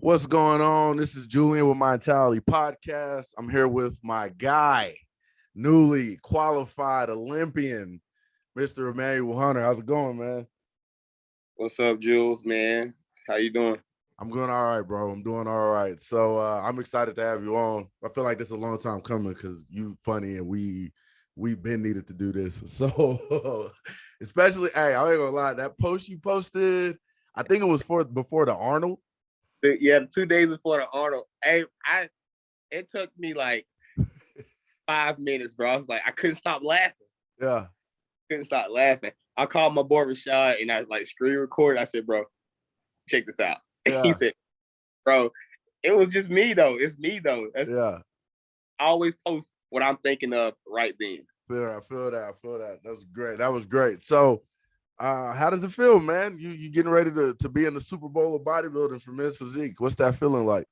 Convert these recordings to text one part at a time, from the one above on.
What's going on? This is Julian with My Mentality Podcast. I'm here with my guy, newly qualified Olympian, Mr. Emanuel Hunter. How's it going, man? What's up, Jules, man? How you doing? I'm doing all right, bro. I'm doing all right. So I'm excited to have you on. I feel like this is a long time coming because you funny and we've been needed to do this. So especially, hey, I ain't gonna lie, that post you posted, I think it was before the Arnold. Yeah, 2 days before the Arnold. Hey, it took me like 5 minutes, bro. I was like, I couldn't stop laughing. Yeah. Couldn't stop laughing. I called my boy Rashad and I was like screen record. I said, bro, check this out. Yeah. He said, bro, it was just me though. It's me though. Yeah. I always post what I'm thinking of right then. I feel that. That was great. So how does it feel, man? You getting ready to be in the Super Bowl of bodybuilding for men's physique. What's that feeling like?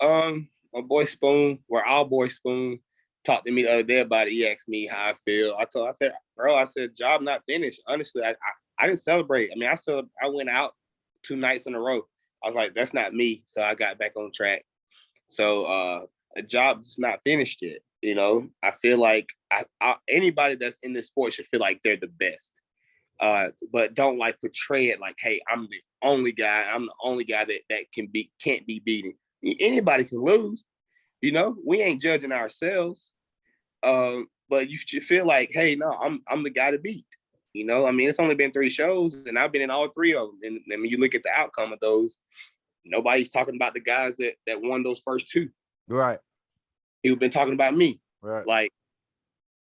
My boy Spoon, our boy Spoon, talked to me the other day about it. He asked me how I feel. I said, bro, job not finished. Honestly, I didn't celebrate. I mean, I went out 2 nights in a row. I was like, that's not me. So I got back on track. So a job's not finished yet. You know, I feel like anybody that's in this sport should feel like they're the best. But don't like portray it like, hey, I'm the only guy. I'm the only guy that can't be beaten. Anybody can lose. You know, we ain't judging ourselves. But you should feel like, hey, no, I'm the guy to beat. You know, I mean, it's only been 3 shows, and I've been in all 3 of them. And when you look at the outcome of those, nobody's talking about the guys that won those first 2. Right. You've been talking about me. Right. Like,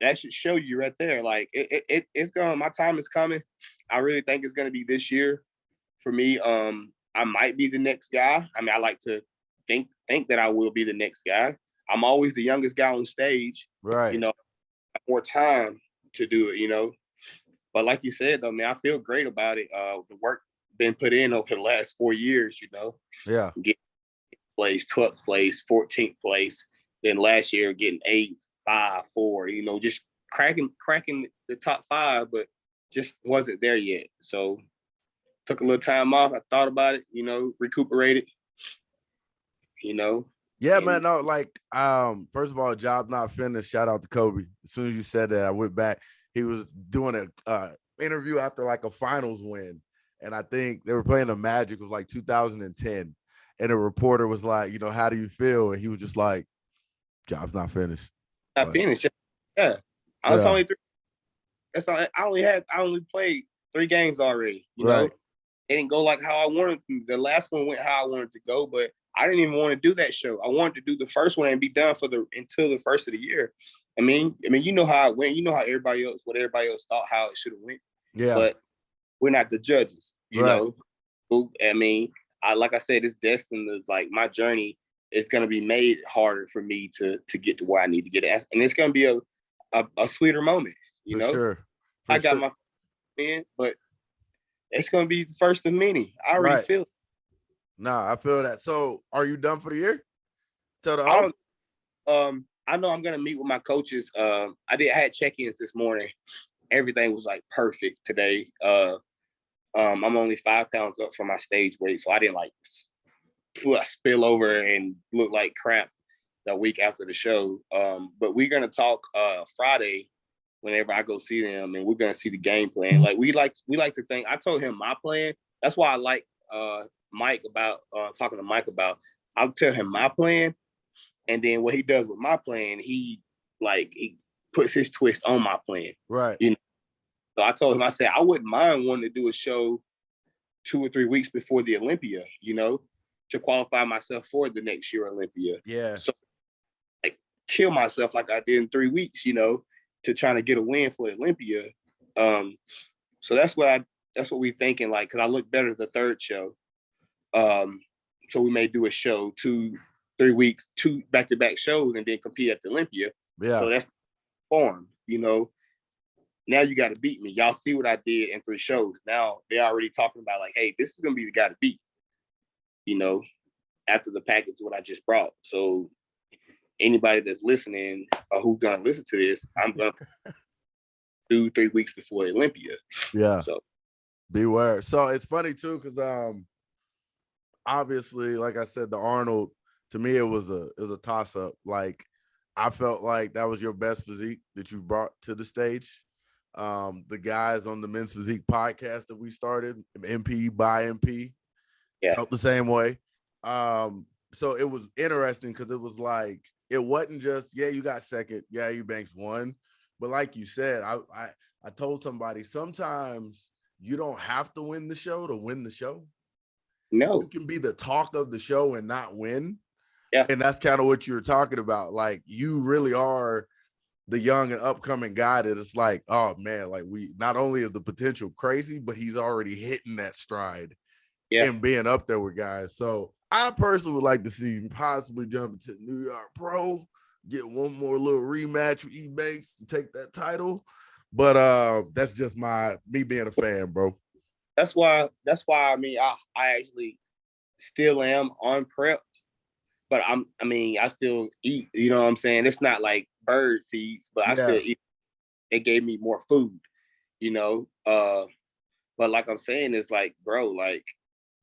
that should show you right there. Like it's going. My time is coming. I really think it's going to be this year for me. I might be the next guy. I mean, I like to think that I will be the next guy. I'm always the youngest guy on stage. Right. You know, more time to do it. You know, but like you said, though, man, I feel great about it. The work been put in over the last 4 years. You know. Yeah. Getting place, 12th place, 14th place. Then last year getting 8th. 5, 4, you know, just cracking the top 5, but just wasn't there yet. So took a little time off. I thought about it, you know, recuperated, you know. Yeah, man. No, like, first of all, job not finished. Shout out to Kobe. As soon as you said that, I went back. He was doing a interview after like a finals win. And I think they were playing the Magic. It was like 2010. And a reporter was like, you know, how do you feel? And he was just like, job's not finished. Not finished. Yeah. I was only 3. That's all. I only played 3 games already. You know, it didn't go like how I wanted to. The last one went how I wanted to go, but I didn't even want to do that show. I wanted to do the first one and be done until the first of the year. I mean, you know how it went. You know how what everybody else thought how it should have went. Yeah. But we're not the judges. You know. I mean, like I said, it's destined to, like, my journey. It's going to be made harder for me to get to where I need to get at. And it's going to be a sweeter moment, you know? Sure. I got my in, but it's going to be the first of many. I already feel it. Nah, I feel that. So are you done for the year? I know I'm going to meet with my coaches. I had check-ins this morning. Everything was like perfect today. I'm only 5 pounds up from my stage weight, so I didn't like spill over and look like crap the week after the show. But we're gonna talk Friday whenever I go see them, and we're gonna see the game plan. Like we like to think. I told him my plan. That's why I like Mike about talking to Mike about. I'll tell him my plan, and then what he does with my plan, he puts his twist on my plan. Right. You know. So I told him, I said I wouldn't mind wanting to do a show 2 or 3 weeks before the Olympia. You know. To qualify myself for the next year Olympia. Yeah. So like kill myself like I did in 3 weeks, you know, to trying to get a win for Olympia. So that's what we thinking, like, because I look better the 3rd show. So we may do a show 2-3 weeks, 2 back-to-back shows, and then compete at the Olympia. Yeah. So that's form, you know. Now you got to beat me. Y'all see what I did in 3 shows. Now they're already talking about like, hey, this is gonna be the guy to beat. You know, after the package what I just brought. So anybody that's listening or who's gonna listen to this, I'm gonna 2-3 weeks before Olympia. Yeah. So beware. So it's funny too, because obviously, like I said, the Arnold, to me, it was a toss-up. Like, I felt like that was your best physique that you brought to the stage. The guys on the Men's Physique podcast that we started, MP by MP, felt the same way. So it was interesting because it was like, it wasn't just, yeah, you got second, yeah, Eubanks won. But like you said, I told somebody, sometimes you don't have to win the show to win the show. No. You can be the talk of the show and not win. Yeah. And that's kind of what you were talking about. Like, you really are the young and upcoming guy that it's like, oh man, like, we not only is the potential crazy, but he's already hitting that stride and being up there with guys. So I personally would like to see him possibly jump into New York Pro, get one more little rematch with Ebanks and take that title. But that's just me being a fan, bro. That's why I mean I actually still am on prep, but I still eat, you know what I'm saying? It's not like bird seeds, but I still eat. It gave me more food, you know. But like I'm saying, it's like, bro, like,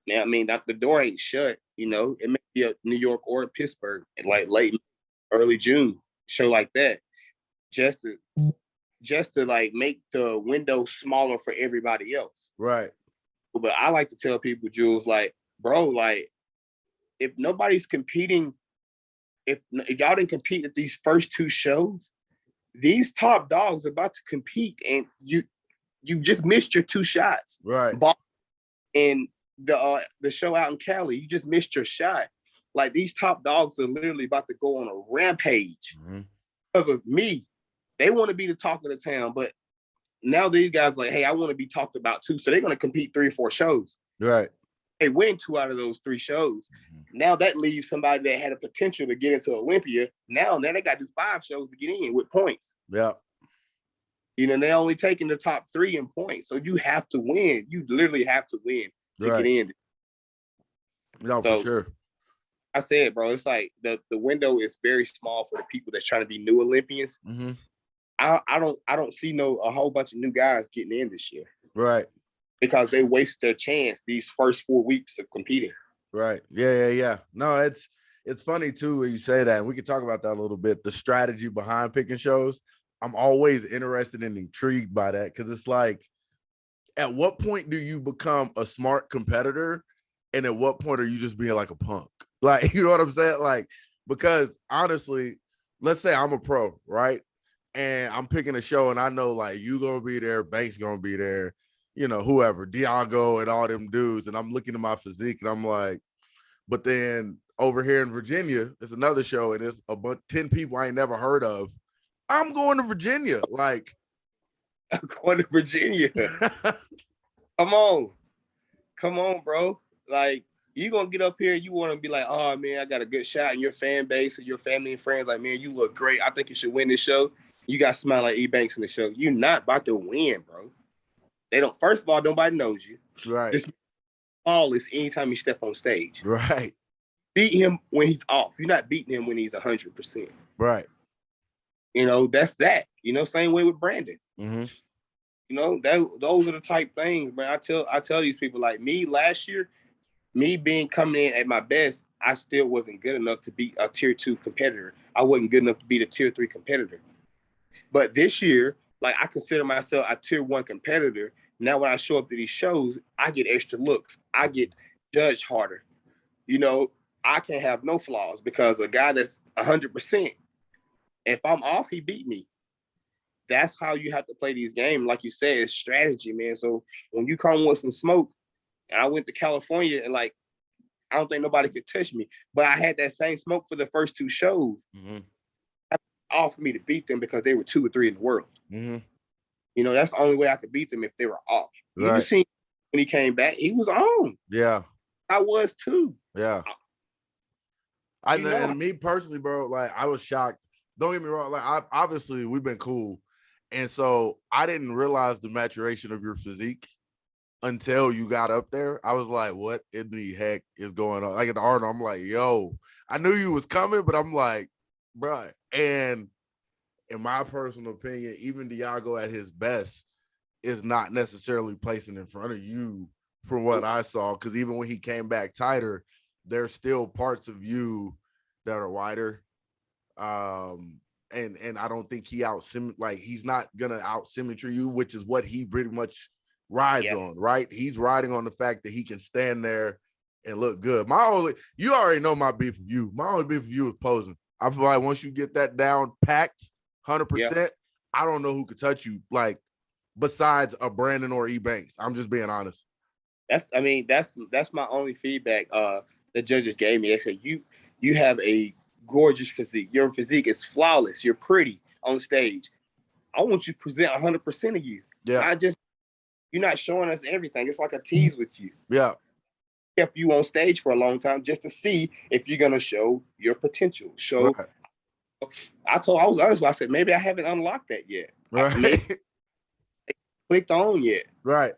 man, I mean, the door ain't shut, you know. It may be a New York or Pittsburgh, like late, early June show like that, just to like make the window smaller for everybody else. Right. But I like to tell people, Jules, like, bro, like, if nobody's competing, if y'all didn't compete at these first two shows, these top dogs are about to compete, and you just missed your two shots. Right. And the show out in Cali, you just missed your shot. Like, these top dogs are literally about to go on a rampage because of me. They want to be the talk of the town, but now these guys like, hey, I want to be talked about too. So they're going to compete 3 or 4 shows. Right. They win 2 out of those 3 shows. Now that leaves somebody that had a potential to get into Olympia. Now they got to do 5 shows to get in with points. Yeah. You know, they're only taking the top 3 in points. So you have to win. You literally have to win to get in. No, so, for sure. I said, bro, it's like the window is very small for the people that's trying to be new Olympians. I don't see a whole bunch of new guys getting in this year. Right. Because they waste their chance these first 4 weeks of competing. Right. Yeah. No, it's funny too when you say that. And we can talk about that a little bit. The strategy behind picking shows. I'm always interested and intrigued by that, because it's like, at what point do you become a smart competitor? And at what point are you just being like a punk? Like, you know what I'm saying? Like, because honestly, let's say I'm a pro, right? And I'm picking a show and I know like you gonna be there, Banks gonna be there, you know, whoever, Diago and all them dudes. And I'm looking at my physique and I'm like, but then over here in Virginia, it's another show and it's 10 people I ain't never heard of. I'm going to Virginia. Like, I'm going to Virginia. Come on, bro. Like, you gonna get up here, you want to be like, oh man, I got a good shot, and your fan base and your family and friends like, man, you look great. I think you should win this show. You got to smile like Ebanks in the show. You're not about to win, bro. They don't. First of all, nobody knows you. Right. Just flawless anytime you step on stage. Right. Beat him when he's off. You're not beating him when he's 100%. Right. You know, that's that. You know, same way with Brandon. You know, those are the type things, man. I tell these people, like me last year, me coming in at my best, I still wasn't good enough to be a tier 2 competitor. I wasn't good enough to be the tier 3 competitor. But this year, like, I consider myself a tier 1 competitor. Now, when I show up to these shows, I get extra looks. I get judged harder. You know, I can't have no flaws because a guy that's 100%, if I'm off, he beat me. That's how you have to play these games. Like you said, it's strategy, man. So when you come with some smoke, and I went to California and like, I don't think nobody could touch me, but I had that same smoke for the first 2 shows. All for me to beat them because they were 2 or 3 in the world. You know, that's the only way I could beat them if they were off. Right. You just seen when he came back, he was on. Yeah. I was too. Yeah. And me personally, bro, like, I was shocked. Don't get me wrong. Like, obviously we've been cool. And so I didn't realize the maturation of your physique until you got up there. I was like, what in the heck is going on? Like at the Arnold, I'm like, yo, I knew you was coming, but I'm like, bruh. And in my personal opinion, even Diago at his best is not necessarily placing in front of you from what I saw. Because even when he came back tighter, there's still parts of you that are wider. And I don't think he he's not gonna out symmetry you, which is what he pretty much rides on, right? He's riding on the fact that he can stand there and look good. You already know my beef with you. My only beef with you is posing. I feel like once you get that down packed 100%, I don't know who could touch you, like besides a Brandon or E Banks. I'm just being honest. That's my only feedback the judges gave me. They said you have a gorgeous physique. Your physique is flawless. You're pretty on stage. I want you to present 100% of you. Yeah. You're not showing us everything. It's like a tease with you. Yeah. Kept you on stage for a long time just to see if you're gonna show your potential. Right. I was honest. I said maybe I haven't unlocked that yet. Right. Maybe clicked on yet. Right.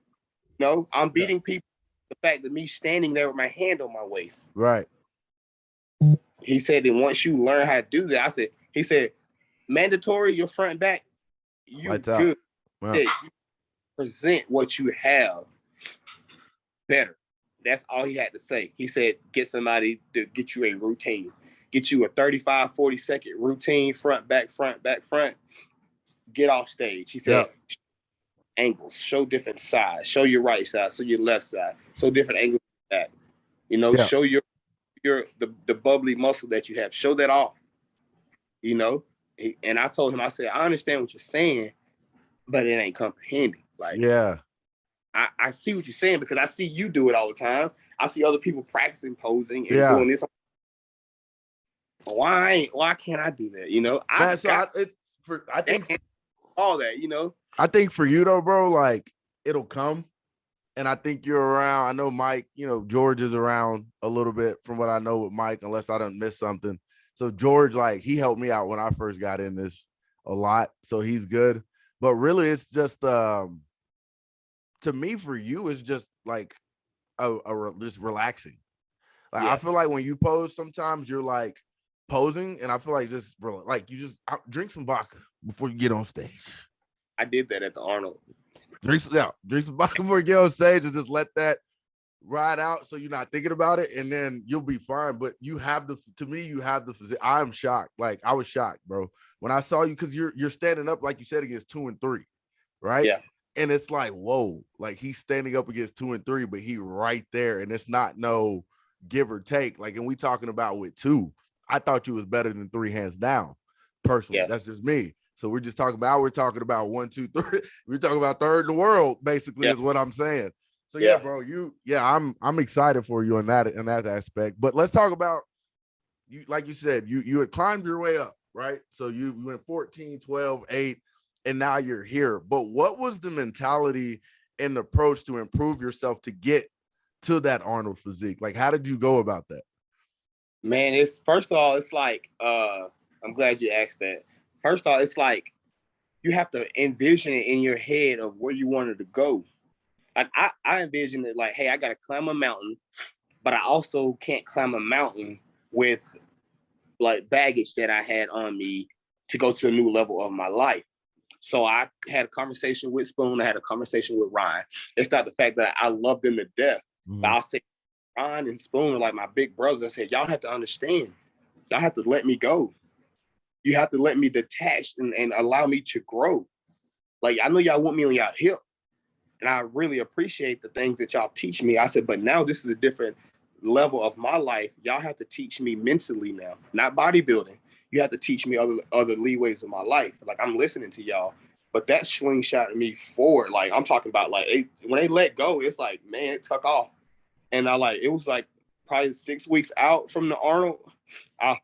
No, I'm beating people. The fact that me standing there with my hand on my waist. Right. He said that once you learn how to do that, he said, mandatory, your front and back, you good. Wow. You present what you have better. That's all he had to say. He said, get somebody to get you a routine. Get you a 35, 40-second routine, front, back, front, back, front. Get off stage. He said, angles, show different sides. Show your right side, show your left side. Show different angles back. Show the bubbly muscle that you have. Show that off. And I told him, I said, I understand what you're saying, but it ain't comprehending. Like, I see what you're saying because I see you do it all the time. I see other people practicing posing and doing this. Why can't I do that? I think all that, I think for you though, bro, like it'll come. And I think you're around. I know Mike, George is around a little bit from what I know with Mike, unless I don't miss something. So George, like, he helped me out when I first got in this a lot. So he's good. But really, it's just to me, for you, it's just like just relaxing. Like I feel like when you pose, sometimes you're like posing, and I feel like just like you just drink some vodka before you get on stage. I did that at the Arnold. Drink some vodka before you get on stage and just let that ride out so you're not thinking about it, and then you'll be fine. But you have the physique. I'm shocked. Like I was shocked, bro, when I saw you, because you're standing up, like you said, against 2 and 3, right? Yeah. And it's like, whoa, like he's standing up against 2 and 3, but he right there, and it's not no give or take. Like, and we talking about with 2, I thought you was better than 3 hands down. Personally, that's just me. So we're talking about 1, 2, 3. We're talking about third in the world, basically, is what I'm saying. So bro, I'm excited for you in that aspect. But let's talk about you. Like you said, you had climbed your way up, right? So you went 14, 12, 8, and now you're here. But what was the mentality and the approach to improve yourself to get to that Arnold physique? Like, how did you go about that? Man, it's first of all, it's like I'm glad you asked that. First of all, it's like you have to envision it in your head of where you wanted to go. Like I envision it like, hey, I got to climb a mountain, but I also can't climb a mountain with like baggage that I had on me to go to a new level of my life. So I had a conversation with Spoon. I had a conversation with Ryan. It's not the fact that I love them to death, but I'll say Ryan and Spoon are like my big brothers. I said, y'all have to understand. Y'all have to let me go. You have to let me detach and allow me to grow. Like, I know y'all want me on y'all hip, and I really appreciate the things that y'all teach me. I said, but now this is a different level of my life. Y'all have to teach me mentally now, not bodybuilding. You have to teach me other leeways of my life. Like, I'm listening to y'all, but that slingshot me forward. Like, I'm talking about like when they let go, it's like, man, it took off. And it was like probably 6 weeks out from the Arnold. I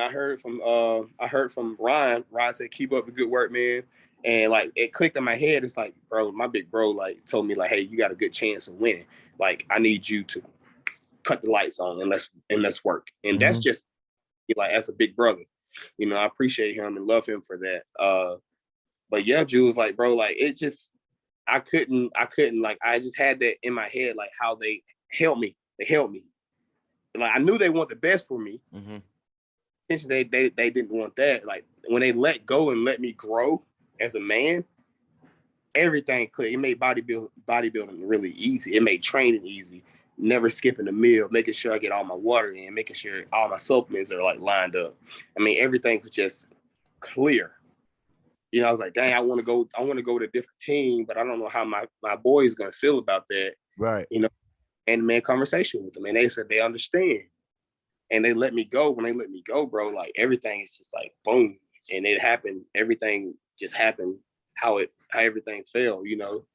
heard from Ryan. Ryan said, keep up the good work, man. And like it clicked in my head. It's like, bro, my big bro like told me like, hey, you got a good chance of winning. Like, I need you to cut the lights on and let's work. And that's just like, as a big brother, I appreciate him and love him for that. But yeah, Jules, like, bro, like it just like, I just had that in my head, like how they helped me. They helped me. Like, I knew they want the best for me. Mm-hmm. They didn't want that. Like, when they let go and let me grow as a man, everything clicked. It made bodybuilding really easy. It made training easy. Never skipping a meal, making sure I get all my water in, making sure all my supplements are like lined up. I mean, everything was just clear. You know, I was like, dang, I want to go to a different team, but I don't know how my boy is gonna feel about that. Right. You know, and made conversation with them, and they said they understand. And they let me go. When they let me go, bro, like everything is just like boom. And it happened, everything just happened how everything fell, you know.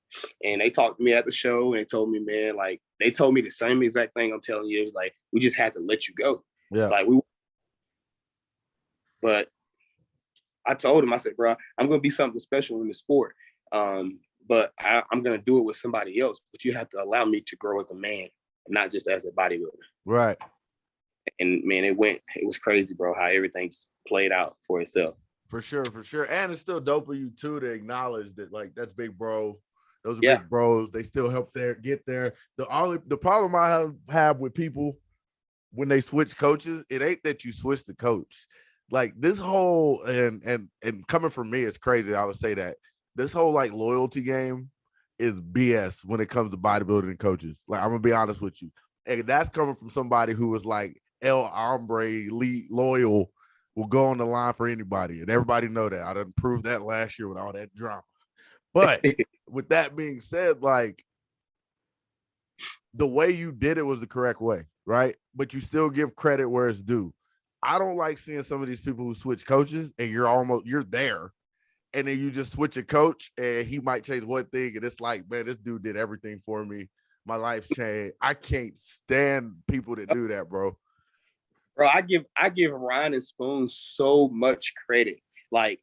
And they talked to me at the show and they told me, man, like they told me the same exact thing I'm telling you. Like, we just had to let you go. Yeah. Like but I told him, I said, bro, I'm gonna be something special in the sport. But I'm gonna do it with somebody else. But you have to allow me to grow as a man, not just as a bodybuilder. Right. And man, it was crazy, bro, how everything played out for itself. For sure. And it's still dope of you too to acknowledge that, like, that's big bro. Those are Yeah. big bros. They still help get there. The problem I have with people when they switch coaches, it ain't that you switch the coach. Like, this whole and coming from me, it's crazy. I would say that this whole like loyalty game is BS when it comes to bodybuilding and coaches. Like, I'm gonna be honest with you, and that's coming from somebody who was like El Hombre, loyal, will go on the line for anybody, and everybody know that. I done proved that last year with all that drama. But with that being said, like, the way you did it was the correct way, right? But you still give credit where it's due. I don't like seeing some of these people who switch coaches and you're there, and then you just switch a coach and he might change one thing, and it's like, man, this dude did everything for me. My life's changed. I can't stand people that do that, bro. Bro, I give Ryan and Spoon so much credit. Like,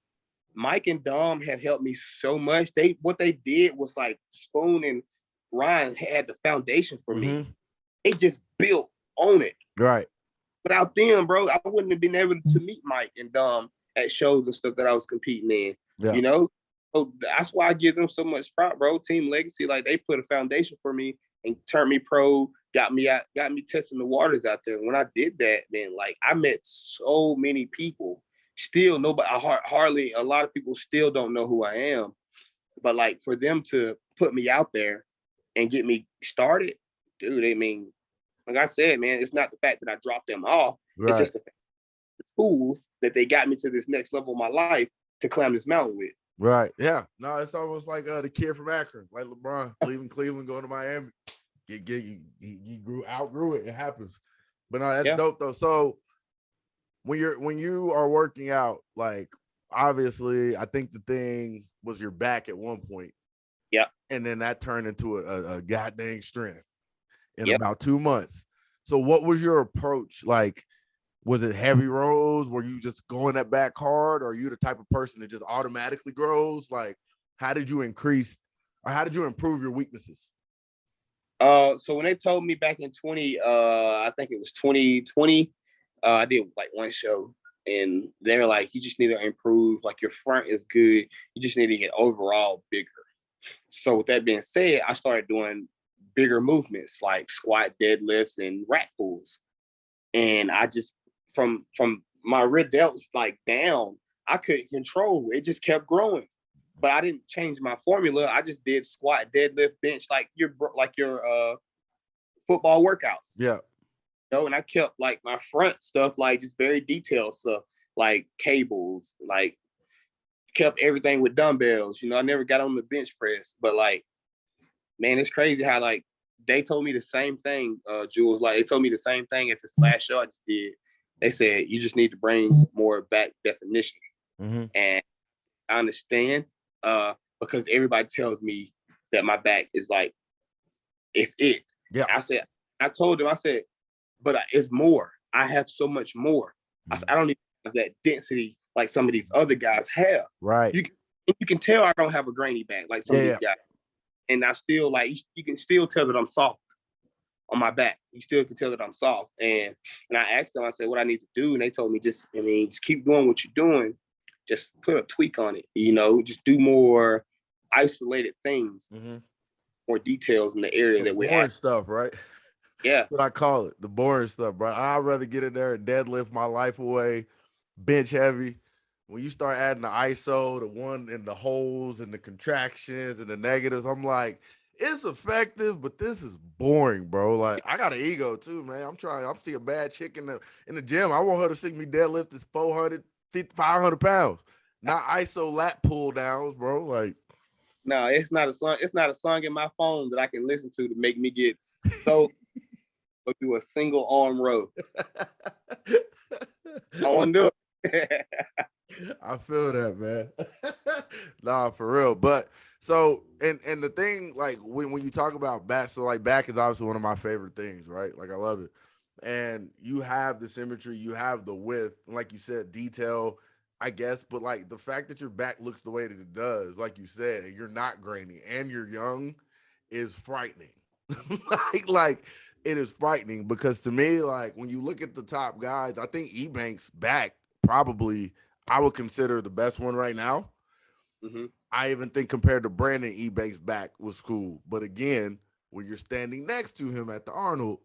Mike and Dom have helped me so much. What they did was, like, Spoon and Ryan had the foundation for me. They just built on it. Right. Without them, bro, I wouldn't have been able to meet Mike and Dom at shows and stuff that I was competing in. Yeah. You know? So that's why I give them so much props, bro. Team Legacy, like, they put a foundation for me and turned me pro, got me testing the waters out there. And when I did that, man, like, I met so many people. Still, nobody, hardly, a lot of people still don't know who I am. But, like, for them to put me out there and get me started, dude, I mean, like I said, man, it's not the fact that I dropped them off. Right. It's just the tools that they got me to this next level of my life to climb this mountain with. Right. Yeah. No, it's almost like the kid from Akron, like LeBron, leaving Cleveland, going to Miami. He outgrew it. It happens. But no, that's dope though. So when you are working out, like, obviously, I think the thing was your back at one point. Yeah. And then that turned into a goddamn strength in about 2 months. So what was your approach? Like, was it heavy rows? Were you just going that back hard? Or are you the type of person that just automatically grows? Like, how did you improve your weaknesses? So when they told me back in I think it was 2020, I did like one show, and they're like, you just need to improve. Like, your front is good. You just need to get overall bigger. So with that being said, I started doing bigger movements like squat, deadlifts, and rack pulls. And I just, from my rear delts like down, I couldn't control. It just kept growing. But I didn't change my formula. I just did squat, deadlift, bench, like your football workouts. Yeah. And I kept like my front stuff, like just very detailed stuff, like cables, like kept everything with dumbbells. I never got on the bench press, but like, man, it's crazy how like they told me the same thing, Jules. Like, they told me the same thing at this last show I just did. They said, you just need to bring more back definition. Mm-hmm. And I understand, because everybody tells me that my back is like, it's it. Yeah. I told them, but it's more. I have so much more. Mm-hmm. I don't even have that density like some of these other guys have. Right. You can tell I don't have a grainy back like some of these guys. And I still, like, you can still tell that I'm soft on my back. You still can tell that I'm soft. And I asked them, I said, what I need to do? And they told me, just keep doing what you're doing. Just put a tweak on it, just do more isolated things, more details in the area The that we boring have. stuff, right? Yeah. That's what I call it. The boring stuff, bro. I'd rather get in there and deadlift my life away, bench heavy. When you start adding the ISO, the one in the holes and the contractions and the negatives, I'm like, it's effective, but this is boring, bro. Like, I got an ego too, man. I'm seeing a bad chick in the gym. I want her to see me deadlift this 400, 500 pounds, not ISO lat pull downs, bro. Like, No, it's not a song. It's not a song in my phone that I can listen to make me get so do a single arm row. I want to do it. I feel that, man. Nah, for real. But so and the thing, like when you talk about back, so like back is obviously one of my favorite things, right? Like I love it. And you have the symmetry, you have the width, and like you said, detail, I guess, but like the fact that your back looks the way that it does, like you said, and you're not grainy and you're young is frightening. like it is frightening because to me, like when you look at the top guys, I think Ebank's back probably I would consider the best one right now. I even think compared to Brandon, Ebank's back was cool. But again, when you're standing next to him at the Arnold,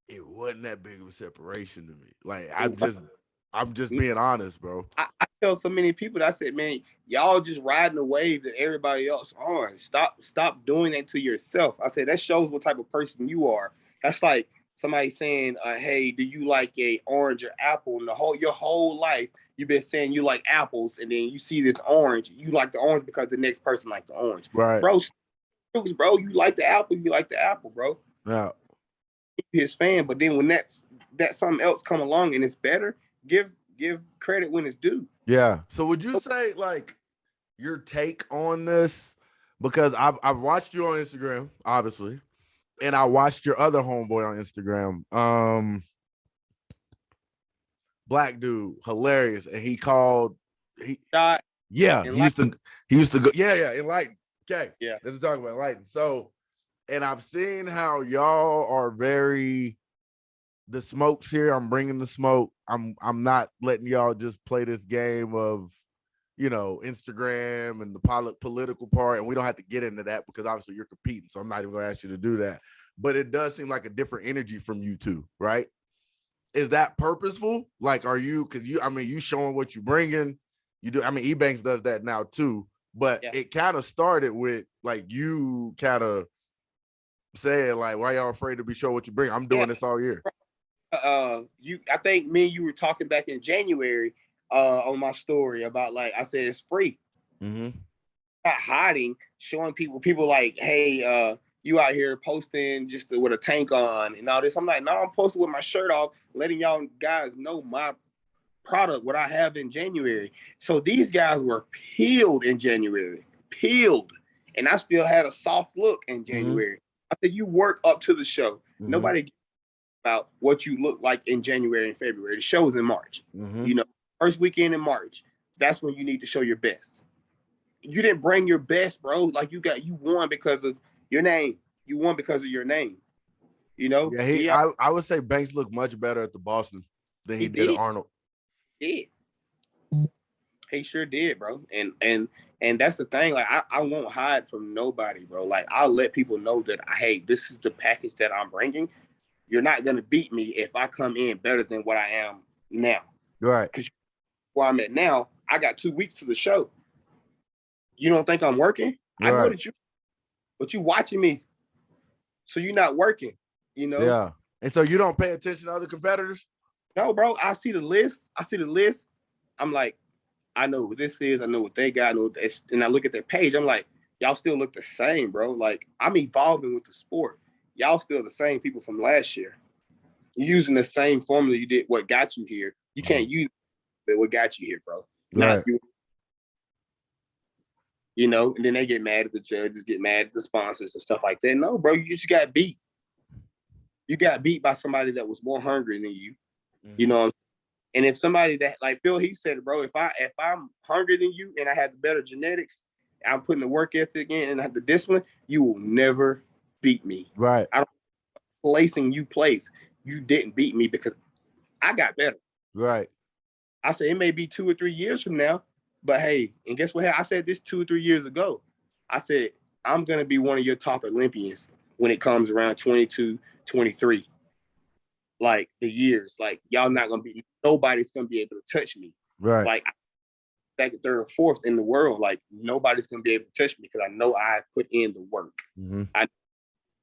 it wasn't that big of a separation to me. Like I'm just being honest, bro. I tell so many people that I said, man, y'all just riding the wave that everybody else on. Stop doing that to yourself. I said that shows what type of person you are. That's like somebody saying, hey, do you like a orange or apple? And your whole life you've been saying you like apples, and then you see this orange, you like the orange because the next person like the orange. Right. Bro, you like the apple, bro. Yeah. His fan, but then when that's something else come along and it's better, give credit when it's due. Yeah. So would you say like your take on this? Because I've watched you on Instagram, obviously, and I watched your other homeboy on Instagram. Black dude, hilarious. And he Shot. Yeah, he used to go, yeah, Enlighten. Okay. Yeah. Let's talk about Enlighten. So, and I've seen how y'all are very the smoke's here. I'm bringing the smoke. I'm not letting y'all just play this game of, Instagram and the political part. And we don't have to get into that because obviously you're competing. So I'm not even going to ask you to do that. But it does seem like a different energy from you two, right? Is that purposeful? Like, are you, because you showing what you're bringing. You do. Ebanks does that now too. But it kind of started with like you kind of saying like, why y'all afraid to be sure what you bring? I'm doing this all year. I think me and you were talking back in January on my story about like I said it's free. Not hiding, showing people like, hey, you out here posting just with a tank on and all this. I'm like, no, I'm posting with my shirt off, letting y'all guys know my product, what I have in January. So these guys were peeled in January, and I still had a soft look in January. I said, you work up to the show. Nobody about what you look like in January and February. The show's in March. First weekend in March. That's when you need to show your best. You didn't bring your best, bro. Like you won because of your name. You won because of your name. Yeah, I would say Banks looked much better at the Boston than he did at Arnold. He sure did, bro. And that's the thing. Like I won't hide from nobody, bro. Like I'll let people know that hey, this is the package that I'm bringing. You're not gonna beat me if I come in better than what I am now. Right. Because where I'm at now, I got 2 weeks to the show. You don't think I'm working? Right. I know that but you watching me, so you're not working. Yeah. And so you don't pay attention to other competitors? No, bro. I see the list. I'm like, I know what this is. I know what they got. And I look at their page. I'm like, y'all still look the same, bro. Like I'm evolving with the sport. Y'all still the same people from last year. You're using the same formula you did. What got you here? You can't use what got you here, bro. Right. And then they get mad at the judges, get mad at the sponsors and stuff like that. No, bro, you just got beat. You got beat by somebody that was more hungry than you. And if somebody that like Phil, he said, bro, if I'm hungrier than you and I have the better genetics, I'm putting the work ethic in and I have the discipline, you will never beat me. Right. I don't placing you place. You didn't beat me because I got better. Right. I said it may be 2 or 3 years from now, but hey, and guess what? I said this 2 or 3 years ago. I said, I'm going to be one of your top Olympians when it comes around 22, 23. Like the years, like y'all not going to be, nobody's going to be able to touch me. Right. Like second, third, or fourth in the world, like nobody's going to be able to touch me because I know I put in the work. Mm-hmm.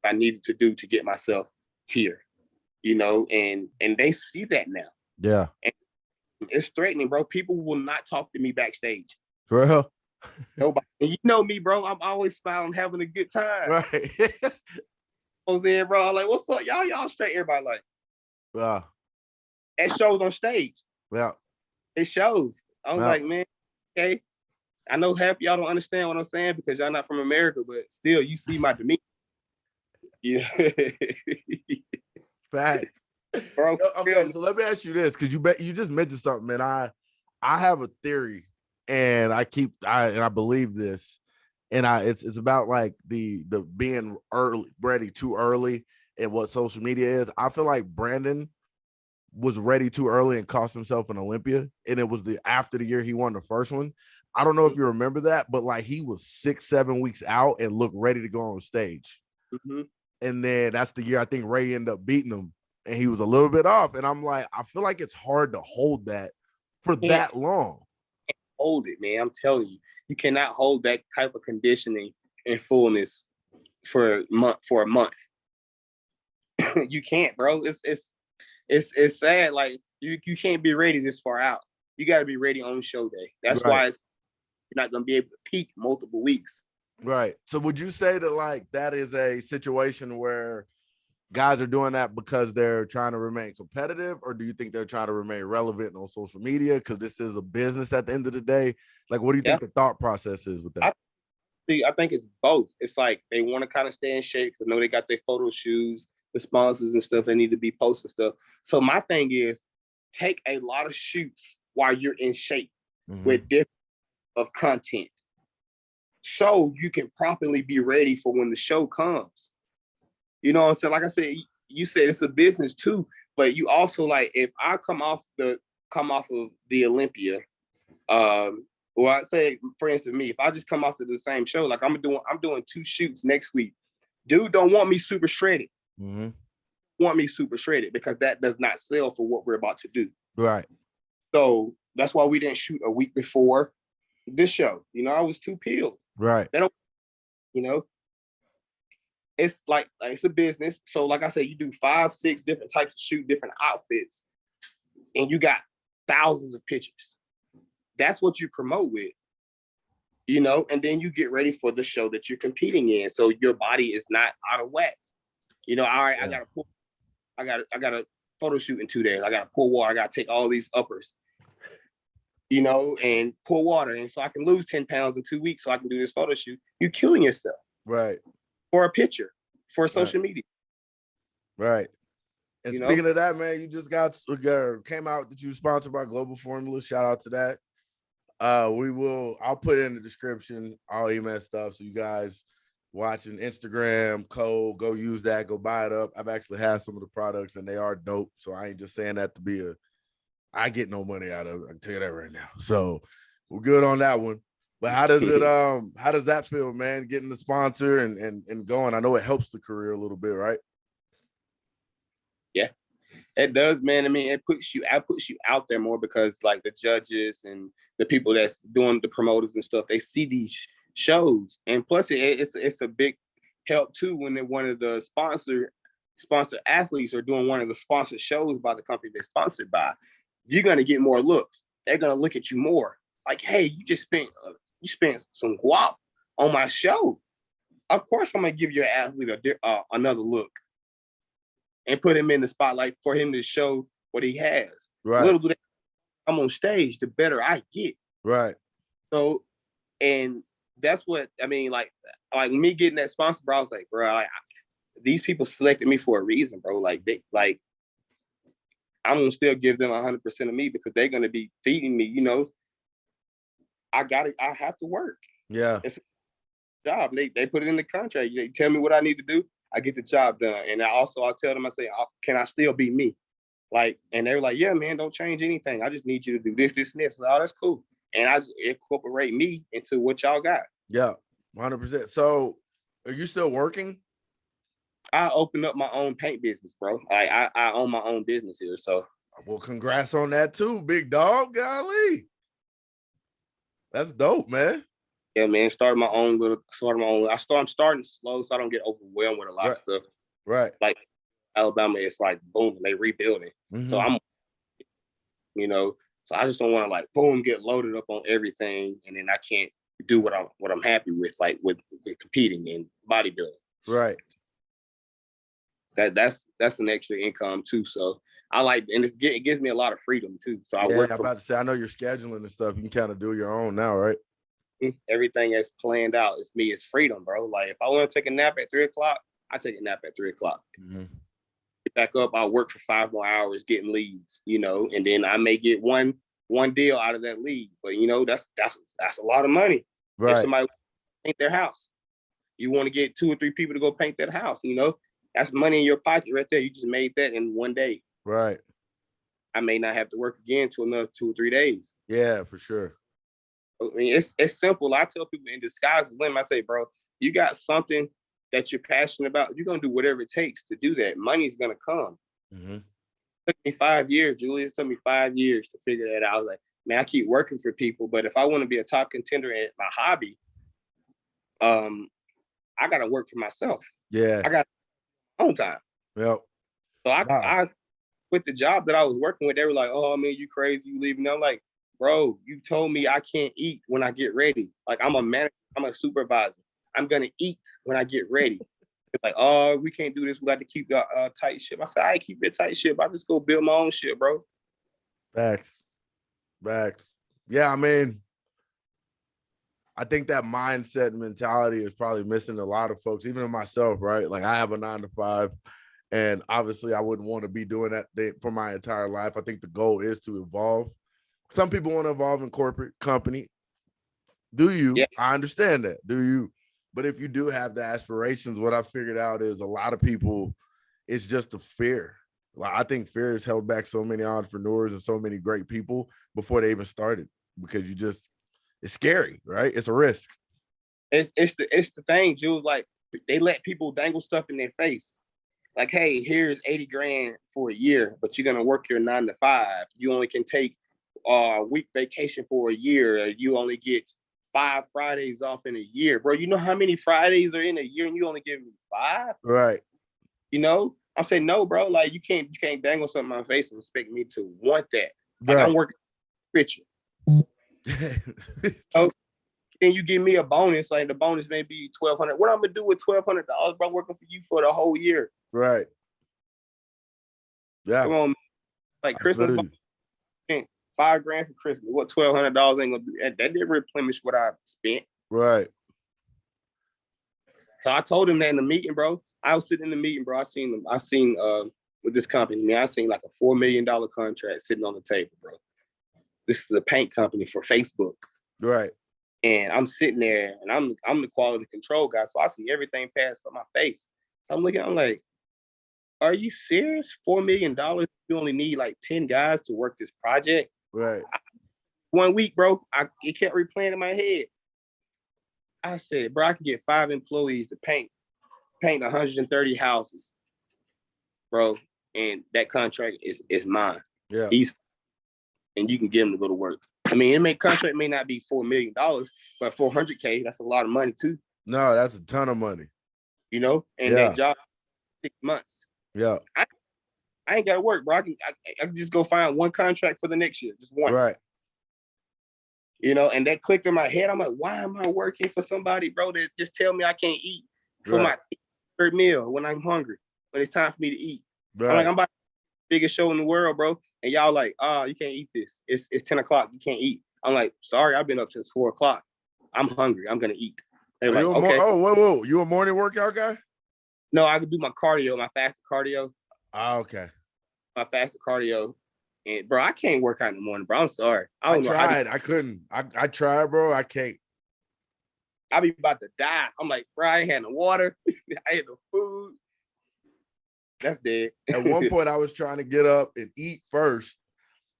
I needed to do to get myself here, you know, and they see that now. Yeah. And it's threatening, bro. People will not talk to me backstage. For real? Nobody. And you know me, bro. I'm always smiling, having a good time. Right. I was in, bro. I'm like, what's up? Y'all straight. Everybody like, Yeah. that shows on stage. Yeah. It shows. I was like, man, okay. I know half y'all don't understand what I'm saying because y'all not from America, but still, you see my demeanor. Yeah. Facts. Bro, okay, so let me ask you this, because you just mentioned something, man. I have a theory, and I believe this, and it's about like the being ready too early and what social media is. I feel like Brandon was ready too early and cost himself an Olympia, and it was after the year he won the first one. I don't know if you remember that, but like he was 6-7 weeks out and looked ready to go on stage. Mm-hmm. And then that's the year I think Ray ended up beating him, and he was a little bit off. And I'm like, I feel like it's hard to hold that for that long. Hold it, man. I'm telling you, you cannot hold that type of conditioning and fullness for a month. You can't, bro. It's sad. Like you can't be ready this far out. You got to be ready on show day. That's why you're not gonna be able to peak multiple weeks. Right. So would you say that like that is a situation where guys are doing that because they're trying to remain competitive, or do you think they're trying to remain relevant on social media because this is a business at the end of the day? Like, what do you think the thought process is with that? I think it's both. It's like they want to kind of stay in shape. I know they got their photo shoots, the sponsors and stuff. They need to be posting stuff. So my thing is take a lot of shoots while you're in shape with different of content, so you can properly be ready for when the show comes. You know what I'm saying? Like I said, you said it's a business too, but you also like if I come off of the Olympia, or I say, for instance, me, if I just come off of the same show, like I'm doing 2 shoots next week. Dude don't want me super shredded. Want me super shredded because that does not sell for what we're about to do. Right. So that's why we didn't shoot a week before this show. You know, I was too peeled. Right. They don't, you know, it's like it's a business. So like I said, you do 5-6 different types of shoot, different outfits, and you got thousands of pictures. That's what you promote with, you know, and then you get ready for the show that you're competing in. So your body is not out of whack. You know, all right, yeah. I got a photo shoot in 2 days. I got to pour water. I got to take all these uppers, you know, and pour water. And so I can lose 10 pounds in 2 weeks so I can do this photo shoot. You're killing yourself. Right. For a picture, for social media. Right. And speaking of that, man, you just came out that you were sponsored by Global Formula. Shout out to that. I'll put in the description all email stuff so you guys watching Instagram code, go use that, go buy it up. I've actually had some of the products and they are dope. So I ain't just saying that to be I get no money out of it. I can tell you that right now. So we're good on that one. But how does that feel, man? Getting the sponsor and going. I know it helps the career a little bit, right? Yeah, it does, man. I mean, it puts you out there more because like the judges and the people that's doing the promoters and stuff, they see these shows. And plus it's a big help too when they're one of the sponsor athletes are doing one of the sponsored shows by the company they're sponsored by. You're gonna get more looks. They're gonna look at you more. Like, hey, you spent some guap on my show. Of course, I'm gonna give your athlete another look and put him in the spotlight for him to show what he has. Right. Little do they, I'm on stage, the better I get. Right. So, and that's what I mean. Like me getting that sponsor, bro. I was like, bro, these people selected me for a reason, bro. Like I'm gonna still give them 100% of me because they're gonna be feeding me. You know, I have to work. Yeah, it's a job. They put it in the contract. They tell me what I need to do. I get the job done, and I'll tell them. I say, can I still be me? Like, and they're like, yeah, man, don't change anything. I just need you to do this, this, and this. Oh, that's cool. And I just incorporate me into what y'all got. Yeah. 100%. So, are you still working? I opened up my own paint business, bro. I own my own business here. So, Well, congrats on that too, big dog. Golly, that's dope, man. yeah, man, started my own. I'm starting slow, so I don't get overwhelmed with a lot of stuff. Right. Like Alabama, it's like boom, they rebuilding. So I'm, so I just don't want to like boom get loaded up on everything, and then I can't do what I'm happy with, like with competing and bodybuilding. Right. That's an extra income too. So I like, and it gives me a lot of freedom too. So I'm about to say, I know you're scheduling and stuff. You can kind of do your own now, right? Everything is planned out. It's freedom, bro. Like if I want to take a nap at 3:00, I take a nap at 3:00. Get back up, I'll work for 5 more hours getting leads, and then I may get one deal out of that lead. But that's a lot of money. Right. If somebody paint their house, you want to get 2 or 3 people to go paint that house, that's money in your pocket right there. You just made that in one day. Right. I may not have to work again to another 2 or 3 days. Yeah, for sure. I mean, it's simple. I tell people in disguise the limit. I say, bro, you got something that you're passionate about. You're gonna do whatever it takes to do that. Money's gonna come. It took me 5 years, Julius. It took me 5 years to figure that out. I was like, man, I keep working for people, but if I want to be a top contender at my hobby, I gotta work for myself. Yeah. I got my own time. Yep. So I quit the job that I was working with. They were like, oh man, you crazy, you leaving. I'm like, bro, you told me I can't eat when I get ready. Like I'm a manager, I'm a supervisor. I'm gonna eat when I get ready. It's like, oh, we can't do this. We got to keep the tight ship. I said, I keep it tight ship. I just go build my own shit, bro. Facts. Yeah, I mean, I think that mindset and mentality is probably missing a lot of folks, even myself, right? Like I have a 9-to-5, and obviously I wouldn't want to be doing that for my entire life. I think the goal is to evolve. Some people want to evolve in corporate company. Do you? Yeah. I understand that. Do you? But if you do have the aspirations, what I figured out is a lot of people, it's just a fear. Like I think fear has held back so many entrepreneurs and so many great people before they even started, because it's scary, right? It's a risk. It's the thing, Jules. Like they let people dangle stuff in their face. Like, hey, here's 80 grand for a year, but you're gonna work your 9-to-5. You only can take a week vacation for a year. You only get 5 Fridays off in a year, bro. You know how many Fridays are in a year, and you only give me 5? Right. I'm saying no, bro. Like you can't dangle something in my face and expect me to want that. Like right. I'm working richer. So then you give me a bonus. Like the bonus may be $1,200. What I'm gonna do with $1,200, bro? Working for you for the whole year. Right. Yeah. Come on, like Christmas. $5 grand for Christmas. What $1,200 ain't gonna do? That didn't replenish what I spent. Right. So I told him that in the meeting, bro. I was sitting in the meeting, bro. I seen with this company, man. I seen like a $4 million contract sitting on the table, bro. This is a paint company for Facebook. Right. And I'm sitting there, and I'm the quality control guy, so I see everything pass by my face. So I'm looking, I'm like, are you serious? $4 million? You only need like 10 guys to work this project. Right. 1 week, bro. It kept replaying in my head. I said, bro, I can get 5 employees to paint 130 houses, bro. And that contract is mine. Yeah. And you can get him to go to work. I mean, contract may not be $4 million, but $400K, that's a lot of money too. No, that's a ton of money. And that job 6 months. Yeah. I ain't gotta work, bro. I can just go find one contract for the next year, just one. Right. And that clicked in my head. I'm like, why am I working for somebody, bro, that just tell me I can't eat for my third meal when I'm hungry, when it's time for me to eat? Right. I'm like, I'm about the biggest show in the world, bro. And y'all like, you can't eat this. It's 10 o'clock. You can't eat. I'm like, sorry, I've been up since 4 o'clock. I'm hungry. I'm gonna eat. They're like, okay. Whoa. You a morning workout guy? No, I could do my cardio, my fasted cardio. Okay. My fasted cardio. And bro, I can't work out in the morning, bro. I'm sorry. I tried. I couldn't. I tried, bro. I can't. I be about to die. I'm like, bro, I ain't had no water. I had no food. That's dead. At one point, I was trying to get up and eat first,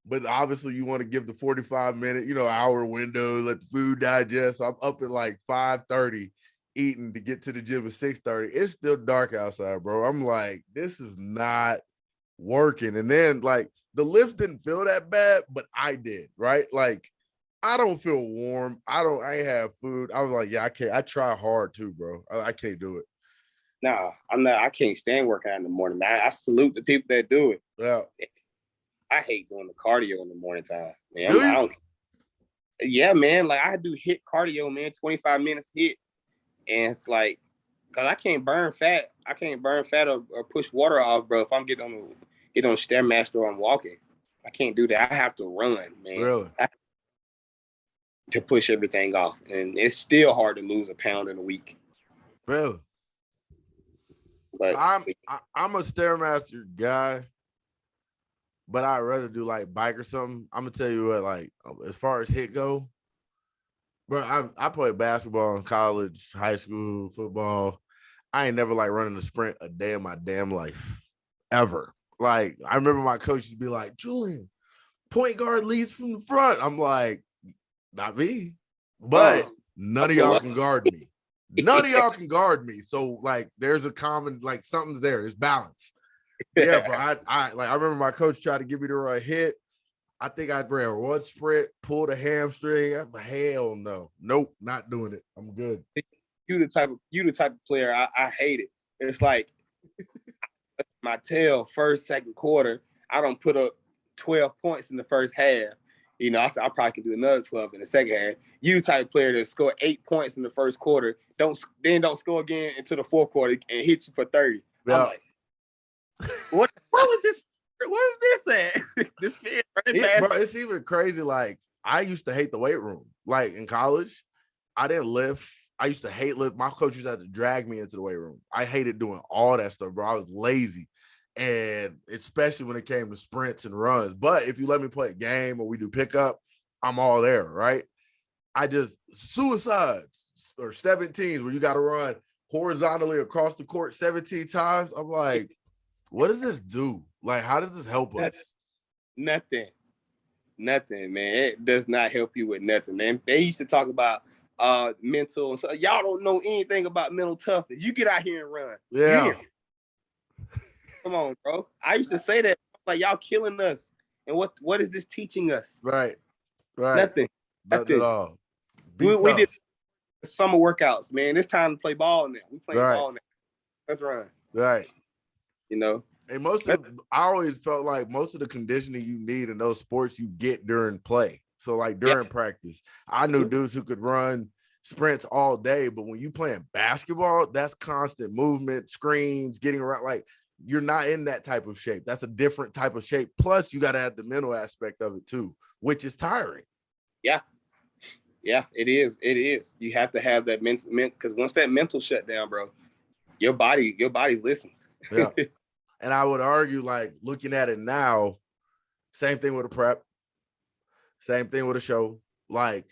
but obviously you want to give the 45-minute, hour window, let the food digest. So I'm up at like 5:30 eating to get to the gym at 6:30. It's still dark outside, bro. I'm like, this is not working. And then like the lift didn't feel that bad, but I did, right? Like I don't feel warm. I ain't have food. I was like, yeah, I can't. I try hard too, bro. I can't do it. Nah, I'm not. I can't stand working out in the morning. I salute the people that do it. Yeah. I hate doing the cardio in the morning time. Man, Do you? I don't. Yeah, man. Like I do hit cardio, man. 25 minutes hit, and it's like, cause I can't burn fat. I can't burn fat or push water off, bro. If I'm getting on Stairmaster or I'm walking, I can't do that. I have to run, man. Really? To push everything off, and it's still hard to lose a pound in a week. Really? But I'm a Stairmaster guy, but I'd rather do like bike or something. I'm gonna tell you what, like as far as hit go, bro, I played basketball in college, high school, football. I ain't never like running a sprint a day in my damn life, ever. Like I remember my coach used to be like, Julian, point guard leads from the front. I'm like, not me, but none of y'all can guard me. None of y'all can guard me. So like, there's a common like something's there. There's balance. Yeah, bro. I remember my coach tried to give me the right hit. I think I ran one sprint, pulled a hamstring. I'm like, hell no, nope, not doing it. I'm good. You the type of player I hate it. It's like my tail first, second quarter. I don't put up 12 points in the first half. You know, I probably can do another 12 in the second half. You the type of player that score 8 points in the first quarter, don't score again until the fourth quarter and hit you for 30. Yeah. I'm like, what was this? Where is this at? This bro, it's even crazy. Like I used to hate the weight room. Like in college, I didn't lift. I used to hate lift. My coach used to have to drag me into the weight room. I hated doing all that stuff, bro. I was lazy. And especially when it came to sprints and runs. But if you let me play a game or we do pickup, I'm all there, right? I just suicides or 17s where you got to run horizontally across the court 17 times. I'm like, what does this do? Like, how does this help us? Nothing, man. It does not help you with nothing, man. They used to talk about mental and so y'all don't know anything about mental toughness. You get out here and run. Yeah. Come on, bro. I used to say that like y'all killing us. And what is this teaching us? Right. Nothing at all. We did summer workouts, man. It's time to play ball now. We playing ball now. Let's run. Right. You know. And I always felt like most of the conditioning you need in those sports you get during play. So like during practice, I knew dudes who could run sprints all day, but when you playing basketball, that's constant movement, screens, getting around. Like you're not in that type of shape. That's a different type of shape. Plus, you got to add the mental aspect of it too, which is tiring. Yeah, it is. You have to have that mental, because once that mental shut down, bro, your body listens. Yeah. And I would argue, like looking at it now, same thing with a prep, same thing with a show. Like,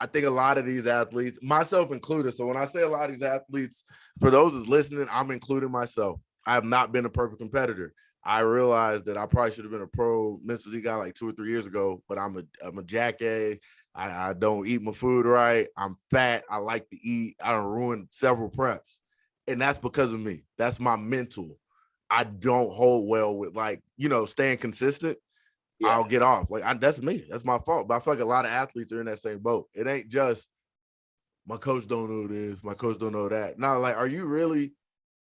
I think a lot of these athletes, myself included. So when I say a lot of these athletes, for those who's listening, I'm including myself. I have not been a perfect competitor. I realized that I probably should have been a pro Physique guy like 2 or 3 years ago, but I'm a jackass. I don't eat my food right. I'm fat. I like to eat. I don't ruin several preps. And that's because of me. That's my mental. I don't hold well with staying consistent. Yeah. I'll get off. Like that's me. That's my fault. But I feel like a lot of athletes are in that same boat. It ain't just my coach don't know this, my coach don't know that. Now, like, are you really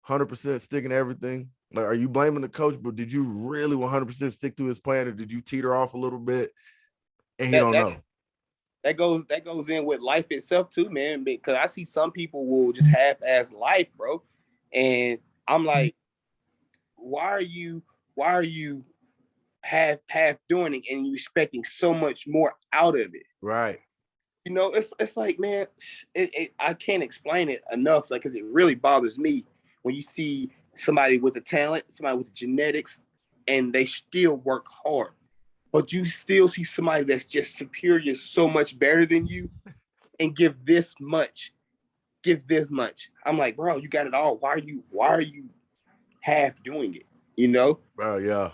100% sticking to everything? Like, are you blaming the coach, but did you really 100% stick to his plan, or did you teeter off a little bit and he don't know? That goes in with life itself too, man. Because I see some people will just half-ass life, bro. And I'm like, why are you half doing it and you expecting so much more out of it? Right. You know, it's like, man, I can't explain it enough. Like, because it really bothers me when you see somebody with the talent, somebody with the genetics, and they still work hard. But you still see somebody that's just superior, so much better than you, and give this much. I'm like, bro, you got it all. Why are you half doing it? You know? Bro, yeah.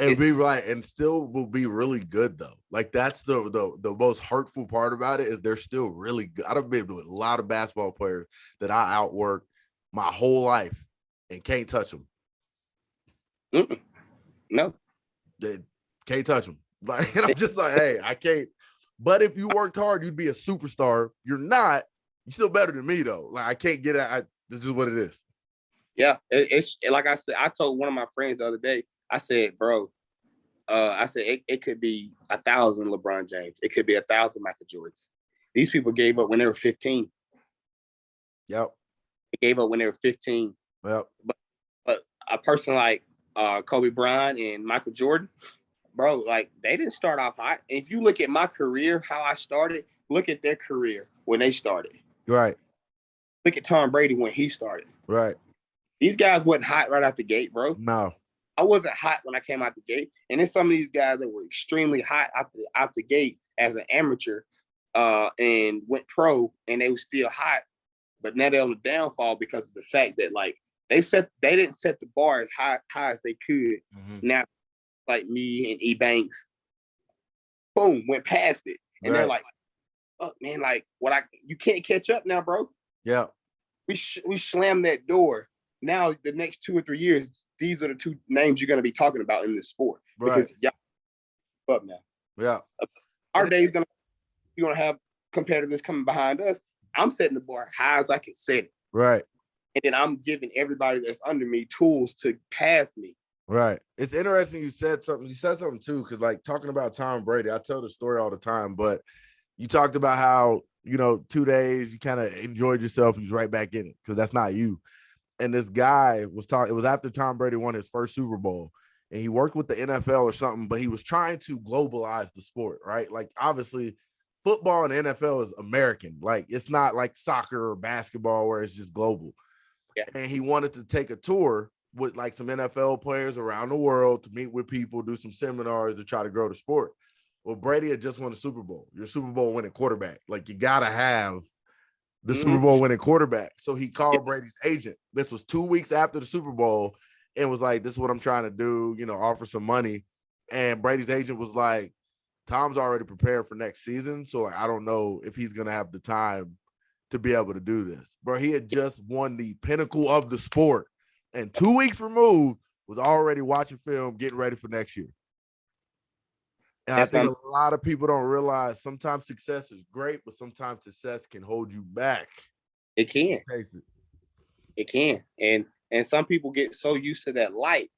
And be right, and still will be really good though. Like that's the most hurtful part about it is they're still really good. I've been with a lot of basketball players that I outworked my whole life and can't touch them. No, they can't touch them. Like, and I'm just like, hey, I can't. But if you worked hard, you'd be a superstar. You're not. You're still better than me though. Like I can't get it. This is what it is. Yeah, it's like I said. I told one of my friends the other day. I said, bro, I said it could be 1,000 LeBron James. It could be 1,000 Michael Jordans. These people gave up when they were 15. Yep. They gave up when they were 15. Yep. But a person like Kobe Bryant and Michael Jordan, bro, like they didn't start off hot. And if you look at my career, how I started, look at their career when they started. Right. Look at Tom Brady when he started. Right. These guys wasn't hot right out the gate, bro. No. I wasn't hot when I came out the gate. And then some of these guys that were extremely hot out the gate as an amateur and went pro and they were still hot. But now they're on the downfall because of the fact that like they didn't set the bar as high as they could. Mm-hmm. Now, like me and E Banks, boom, went past it. And they're like, oh man, like you can't catch up now, bro. Yeah. We slammed that door. Now the next 2 or 3 years, these are the two names you're going to be talking about in this sport. Right. Because y'all up now. Yeah. Our days you're gonna have competitors coming behind us. I'm setting the bar high as I can set it. Right. And then I'm giving everybody that's under me tools to pass me. Right. It's interesting you said something. You said something too, because like talking about Tom Brady, I tell the story all the time, but you talked about how, 2 days you kind of enjoyed yourself and you're right back in it because that's not you. And this guy was talking, it was after Tom Brady won his first Super Bowl and he worked with the NFL or something, but he was trying to globalize the sport, right? Like obviously football and NFL is American. Like it's not like soccer or basketball where it's just global. Yeah. And he wanted to take a tour with like some NFL players around the world to meet with people, do some seminars to try to grow the sport. Well, Brady had just won a Super Bowl. You're a Super Bowl winning quarterback. Like you got to have the Super Bowl winning quarterback. So he called Brady's agent. This was 2 weeks after the Super Bowl and was like, this is what I'm trying to do, offer some money. And Brady's agent was like, Tom's already prepared for next season. So I don't know if he's going to have the time to be able to do this. Bro, he had just won the pinnacle of the sport and 2 weeks removed was already watching film, getting ready for next year. And I think a lot of people don't realize sometimes success is great, but sometimes success can hold you back. It can. It can. And some people get so used to that light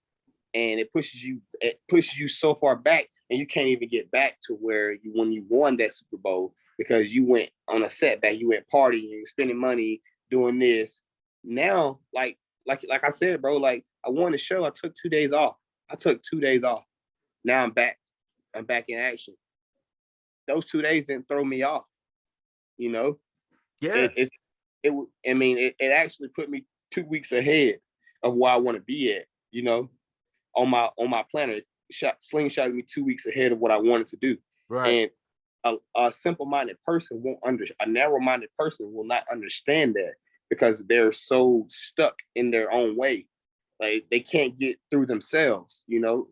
and it pushes you so far back and you can't even get back to where when you won that Super Bowl because you went on a setback, you went partying, you're spending money doing this. Now, like I said, bro, like I won the show. I took 2 days off. Now I'm back. I'm back in action. Those 2 days didn't throw me off, Yeah. It actually put me 2 weeks ahead of where I want to be at, on my planner. Slingshot me 2 weeks ahead of what I wanted to do. Right. And a simple-minded person a narrow-minded person will not understand that because they're so stuck in their own way. Like they can't get through themselves,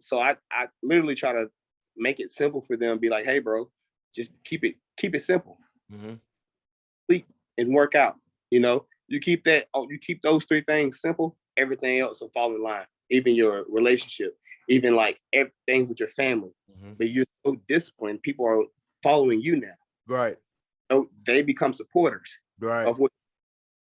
So I literally try to make it simple for them. Be like, hey, bro, just keep it simple. Mm-hmm. Sleep and work out. You keep those 3 things simple. Everything else will fall in line. Even your relationship, even like everything with your family. Mm-hmm. But you're so disciplined. People are following you now. Right. So they become supporters. Right. Of what,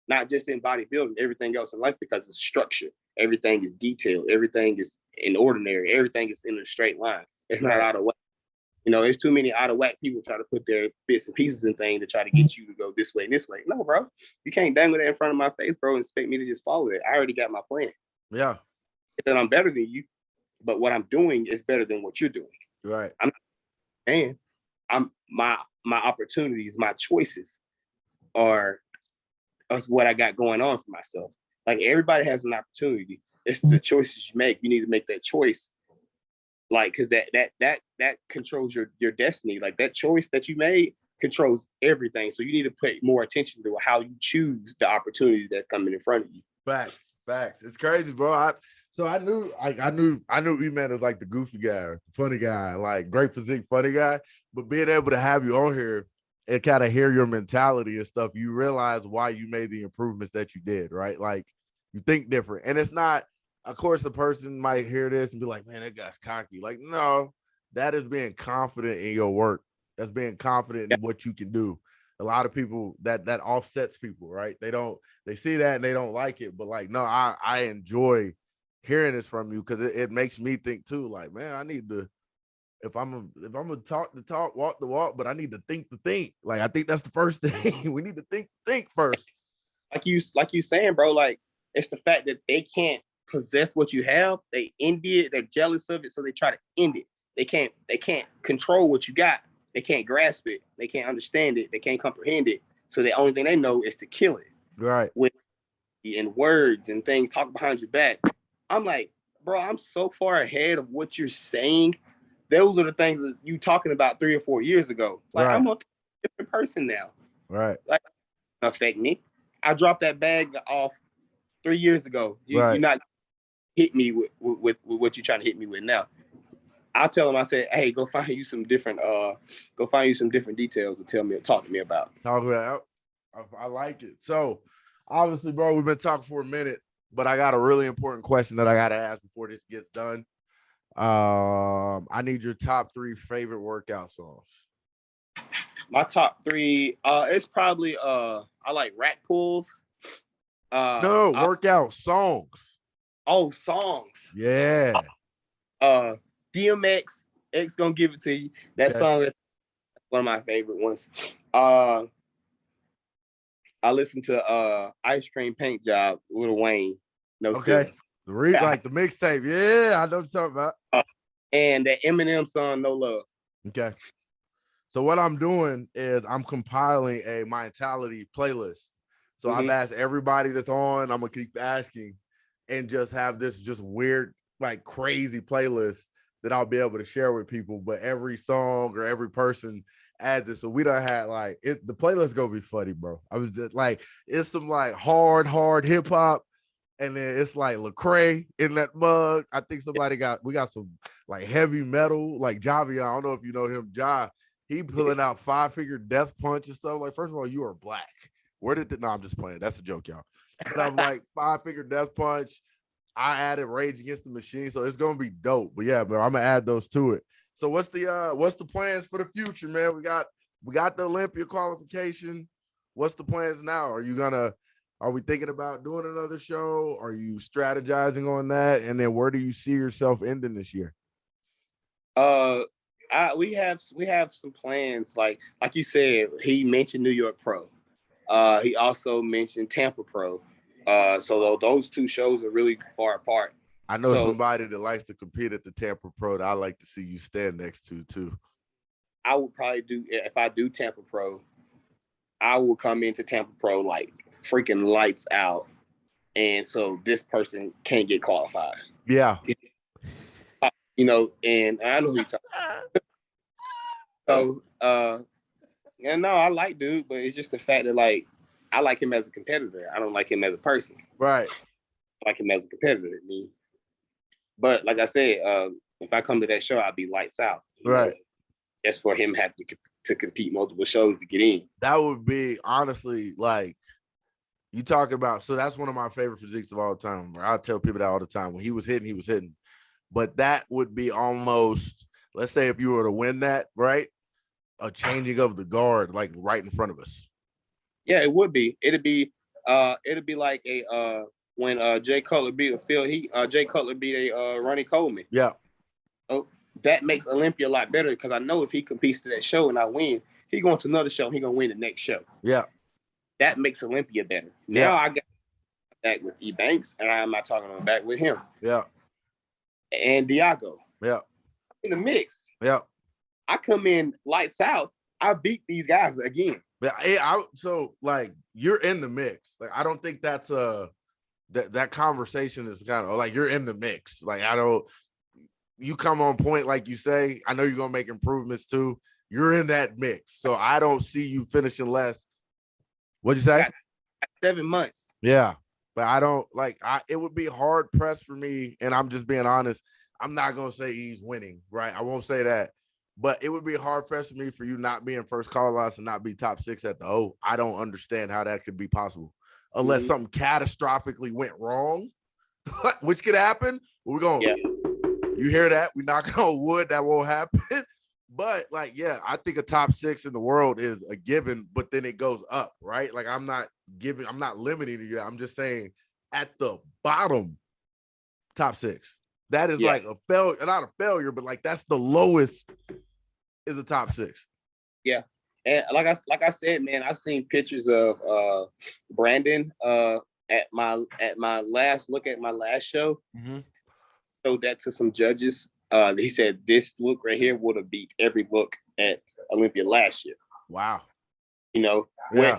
not just in bodybuilding, everything else in life because it's structured. Everything is detailed. Everything is in ordinary. Everything is in a straight line. It's not out of whack. It's too many out of whack people try to put their bits and pieces and things to try to get you to go this way and this way. No, bro. You can't dangle that in front of my face, bro, and expect me to just follow it. I already got my plan. Yeah. And I'm better than you, but what I'm doing is better than what you're doing. Right. My opportunities, my choices are what I got going on for myself. Like everybody has an opportunity. It's the choices you make. You need to make that choice. Like, cause that controls your destiny. Like that choice that you made controls everything. So you need to pay more attention to how you choose the opportunities that's coming in front of you. Facts. It's crazy, bro. So I knew E-Man was like the goofy guy, funny guy, like great physique, funny guy. But being able to have you on here and kind of hear your mentality and stuff, you realize why you made the improvements that you did, right? Like you think different. And it's not, of course, the person might hear this and be like, man, that guy's cocky. Like, no, that is being confident in your work. That's being confident in what you can do. A lot of people that offsets people, right? They see that and they don't like it. But like, no, I enjoy hearing this from you because it makes me think too, like, man, I need to, if I'm gonna talk the talk, walk the walk, but I need to think the think. Like, I think that's the first thing. We need to think first. Like you saying, bro, like it's the fact that they can't possess what you have. They envy it, they're jealous of it, so they try to end it. They can't control what you got. They can't grasp it. They can't understand it. They can't comprehend it. So the only thing they know is to kill it. Right. With in words and things, talk behind your back. I'm like, bro, I'm so far ahead of what you're saying. Those are the things that you talking about 3 or 4 years ago. Like, right. I'm a different person now. Right. Like, affect me. I dropped that bag off 3 years ago. You're not hit me with what you're trying to hit me with now. I'll tell them, I said, hey, go find you some different details to talk to me about. Talk about, I like it. So obviously, bro, we've been talking for a minute, but I got a really important question that I got to ask before this gets done. I need your top 3 favorite workout songs. My top 3, it's probably I like rack pulls. No, workout songs. Oh, songs. Yeah. DMX, X gonna give it to you. That song is one of my favorite ones. I listened to Ice Cream Paint Job, Lil Wayne. No okay. Like the mixtape. Yeah, I know what you're talking about. And that Eminem song, No Love. Okay. So what I'm doing is I'm compiling a Mentality playlist. So I've asked everybody that's on, I'm gonna keep asking, and just have this just weird, like crazy playlist that I'll be able to share with people. But every song or every person adds it. So we done had like it, the playlist gonna be funny, bro. I was just like, it's some like hard hip hop. And then it's like Lecrae in that mug. I think we got some like heavy metal, like Javi. I don't know if you know him, Ja. He pulling out 5-figure death punch and stuff. Like, first of all, you are black. No, I'm just playing. That's a joke, y'all. But I'm like 5-figure death punch. I added Rage Against the Machine, so it's gonna be dope. But yeah, bro, I'm gonna add those to it. So what's the plans for the future, man? We got the Olympia qualification. What's the plans now? Are we thinking about doing another show? Are you strategizing on that? And then where do you see yourself ending this year? We have some plans. Like you said, he mentioned New York Pro. He also mentioned Tampa Pro. So those 2 shows are really far apart. I know somebody that likes to compete at the Tampa Pro that I like to see you stand next to too. I would probably if I do Tampa Pro, I will come into Tampa Pro like freaking lights out, and so this person can't get qualified. Yeah. And I know who you're talking about. So, and no, I like dude, but it's just the fact that like I like him as a competitor. I don't like him as a person. Right. I like him as a competitor. But like I said, if I come to that show, I'll be lights out. Right. Just for him having to compete multiple shows to get in. That would be honestly like you talking about. So that's one of my favorite physiques of all time. I tell people that all the time. When he was hitting. But that would be almost, let's say if you were to win that, right? A changing of the guard, like right in front of us. Yeah, it would be. It'd be like a when Jay Cutler beat Jay Cutler beat Ronnie Coleman. Yeah. Oh, that makes Olympia a lot better because I know if he competes to that show and I win, he going to another show, he gonna win the next show. Yeah. That makes Olympia better. Now I got back with E Banks and I'm not talking about back with him. Yeah. And Diago. Yeah. In the mix. Yeah. I come in lights out. I beat these guys again. Yeah. So like you're in the mix. Like I don't think that's that conversation is kind of like you're in the mix. Like you come on point, like you say. I know you're gonna make improvements too. You're in that mix, so I don't see you finishing less. What'd you say? 7 months. Yeah, But I don't like. It would be hard pressed for me, and I'm just being honest. I'm not gonna say he's winning, right? I won't say that, but it would be hard pressed for me for you not being first call outs and not be top 6 at the O. I don't understand how that could be possible, unless something catastrophically went wrong, which could happen. We're going. Yeah. You hear that? We're knocking on wood. That won't happen. But like, yeah, I think a top 6 in the world is a given, but then it goes up, right? Like I'm not limiting you. I'm just saying at the bottom, top 6. That is like a failure, not a failure, but like that's the lowest is a top 6. Yeah. And like I said, man, I've seen pictures of Brandon at my last look at my last show. Showed that to some judges. He said this look right here would have beat every look at Olympia last year. Wow. You know, we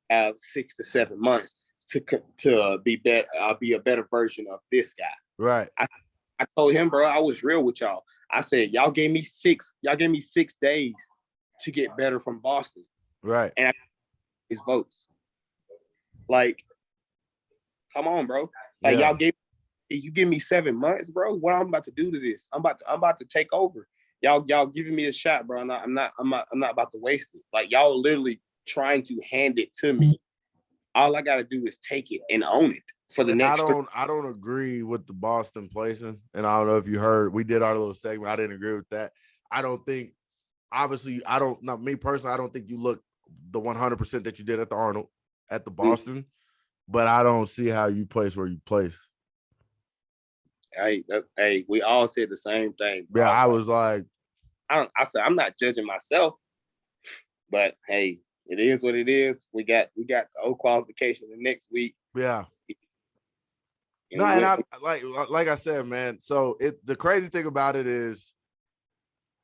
have 6 to 7 months to be better. I'll be a better version of this guy. Right. I told him, bro, I was real with y'all. I said, y'all gave me 6 days to get better from Boston. Right. And his votes. Like, come on, bro. Like y'all you give me 7 months, bro. What I'm about to do to this? I'm about to take over. Y'all giving me a shot, bro. I'm not about to waste it. Like y'all literally trying to hand it to me. All I gotta do is take it and own it for the next. I don't agree with the Boston placing, and I don't know if you heard. We did our little segment. I didn't agree with that. I don't think. Obviously, I don't. Not me personally. I don't think you look the 100% that you did at the Arnold at the Boston, but I don't see how you place where you place. Hey, we all said the same thing. Bro. Yeah, I was like, I said I'm not judging myself, but hey, it is what it is. We got the O qualification the next week. Yeah. No, and I'm like I said, man. So the crazy thing about it is,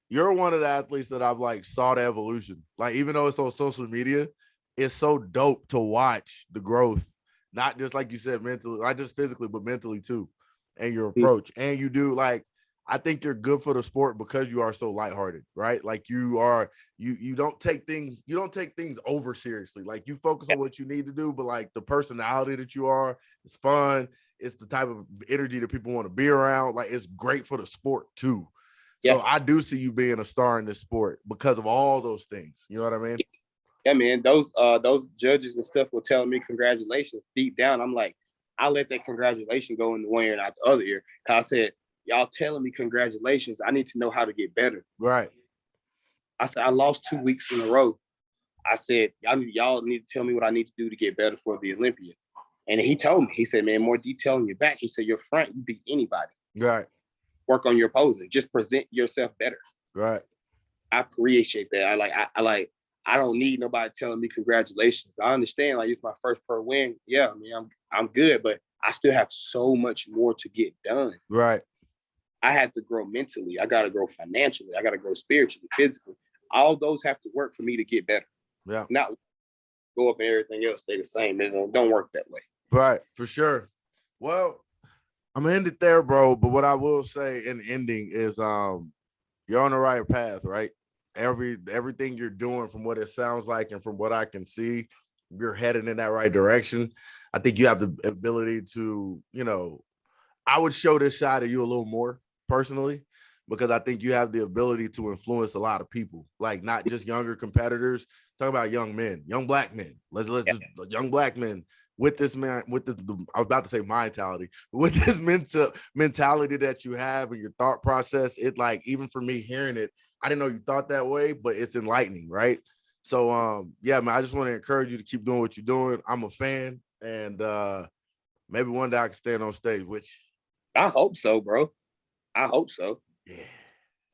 you're one of the athletes that I've like saw the evolution. Like even though it's on social media, it's so dope to watch the growth. Not just like you said, mentally, not just physically, but mentally too. And your approach. And you do like, I think you're good for the sport because you are so lighthearted, right? Like you don't take things over seriously. Like you focus on what you need to do, but like the personality that you are, it's fun. It's the type of energy that people want to be around. Like it's great for the sport too. So I do see you being a star in this sport because of all those things. You know what I mean? Yeah, man. Those judges and stuff were telling me congratulations. Deep down, I'm like, I let that congratulation go in the one ear and out the other ear. Cause I said, y'all telling me congratulations. I need to know how to get better. Right. I said, I lost 2 weeks in a row. I said, y'all need to tell me what I need to do to get better for the Olympia. And he told me, he said, man, more detail on your back. He said, your front, you beat anybody. Right. Work on your posing. Just present yourself better. Right. I appreciate that. I don't need nobody telling me congratulations. I understand, like it's my first pro win. Yeah, I mean, I'm good, but I still have so much more to get done. Right. I have to grow mentally. I got to grow financially. I got to grow spiritually, physically. All those have to work for me to get better. Yeah. Not go up and everything else stay the same. It don't work that way. Right, for sure. Well, I'm gonna end it there, bro. But what I will say in ending is you're on the right path, right? Everything you're doing, from what it sounds like and from what I can see, you're headed in that right direction. I think you have the ability to, I would show this side of you a little more personally, because I think you have the ability to influence a lot of people, like not just younger competitors. Talk about young men, young black men. Let's just young black men with this man, I was about to say mentality, with this mentality that you have and your thought process. It like, even for me hearing it, I didn't know you thought that way, but it's enlightening, right? So yeah, man, I just want to encourage you to keep doing what you're doing. I'm a fan, and maybe one day I can stand on stage with you. I hope so, bro. I hope so. Yeah.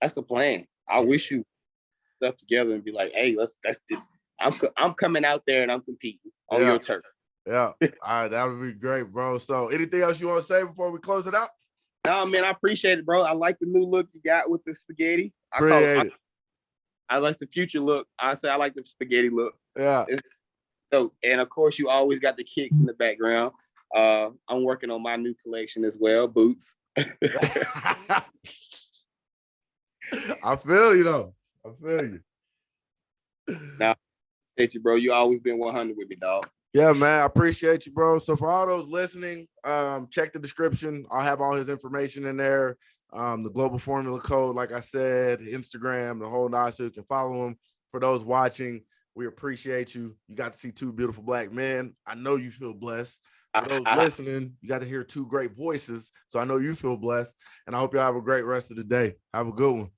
That's the plan. I wish you stuff together and be like, hey, I'm coming out there and I'm competing on your turf. Yeah. All right, that would be great, bro. So anything else you want to say before we close it out? No, man, I appreciate it, bro. I like the new look you got with the spaghetti. I like the future look. I say I like the spaghetti look. Yeah. So, and of course, you always got the kicks in the background. I'm working on my new collection as well, boots. I feel you, though. I feel you. Now, thank you, bro. You always been 100 with me, dog. Yeah, man, I appreciate you, bro. So for all those listening, check the description. I'll have all his information in there. The Global Formula Code, like I said, Instagram, the whole nine, so you can follow him. For those watching, we appreciate you. You got to see two beautiful black men. I know you feel blessed. For those listening, you got to hear two great voices. So I know you feel blessed. And I hope y'all have a great rest of the day. Have a good one.